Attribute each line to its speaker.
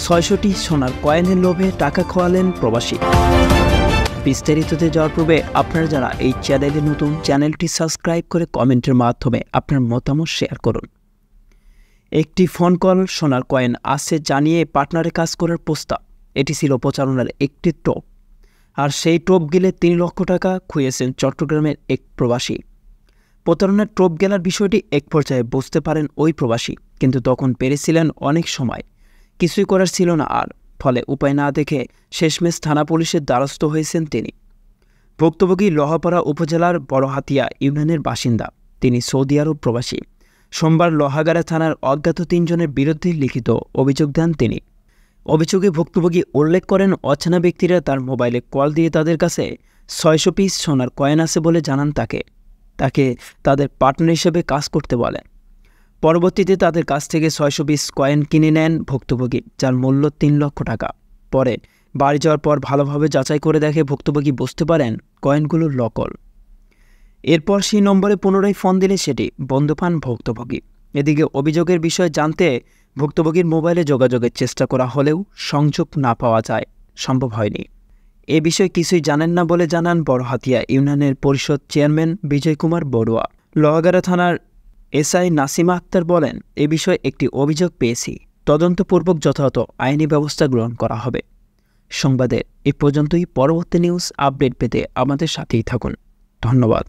Speaker 1: ৬০০টি সোনার কয়েনের লোভে টাকা খোয়ালেন প্রবাসী। বিস্তারিততে যাওয়ার পূর্বে আপনারা যারা এই চ্যানেলে নতুন, চ্যানেলটি সাবস্ক্রাইব করে কমেন্টের মাধ্যমে আপনার মতামত শেয়ার করুন। একটি ফোন কল সোনার কয়েন আছে জানিয়ে পার্টনারে কাজ করার প্রস্তাব, এটি ছিল প্রচারণার একটি টোপ। আর সেই টোপ গেলে ৩ লক্ষ টাকা খুইয়েছেন চট্টগ্রামের এক প্রবাসী। প্রতারণার টোপ গেলার বিষয়টি এক পর্যায়ে বুঝতে পারেন ওই প্রবাসী, কিন্তু তখন পেরেছিলেন অনেক সময় কিছুই করার ছিল না, আর ফলে উপায় না দেখে শেষমেশ থানা পুলিশের দ্বারস্থ হয়েছেন তিনি। ভুক্তভোগী লোহাপাড়া উপজেলার বড়হাতিয়া ইউনিয়নের বাসিন্দা, তিনি সৌদি আরব প্রবাসী। সোমবার লোহাগাড়া থানার অজ্ঞাত ৩ জনের বিরুদ্ধে লিখিত অভিযোগ দেন তিনি। অভিযোগে ভুক্তভোগী উল্লেখ করেন, অচেনা ব্যক্তিরা তার মোবাইলে কল দিয়ে তাদের কাছে ৬০০ পিস সোনার কয়েন আছে বলে জানান তাকে তাদের পার্টনার হিসেবে কাজ করতে বলেন। পরবর্তীতে তাদের কাছ থেকে ৬০০ পিস কয়েন কিনে নেন ভুক্তভোগী, যার মূল্য ৩ লক্ষ টাকা। পরে বাড়ি যাওয়ার পর ভালোভাবে যাচাই করে দেখে ভুক্তভোগী বুঝতে পারেন কয়েনগুলোর নকল। এরপর সেই নম্বরে পুনরায় ফোন দিলে সেটি বন্ধ পান ভুক্তভোগী। এদিকে অভিযোগের বিষয়ে জানতে ভুক্তভোগীর মোবাইলে যোগাযোগের চেষ্টা করা হলেও সংযোগ না পাওয়া সম্ভব হয়নি। এ বিষয়ে কিছুই জানেন না বলে জানান বড়হাতিয়া ইউনিয়নের পরিষদ চেয়ারম্যান বিজয় কুমার বড়ুয়া। লোহাগাড়া থানার এসআই নাসিমা আক্তার বলেন, এ বিষয়ে একটি অভিযোগ পেয়েছি, তদন্তপূর্বক যথাযথ আইনি ব্যবস্থা গ্রহণ করা হবে। সংবাদে এ পর্যন্তই। পরবর্তী নিউজ আপডেট পেতে আমাদের সাথেই থাকুন। ধন্যবাদ।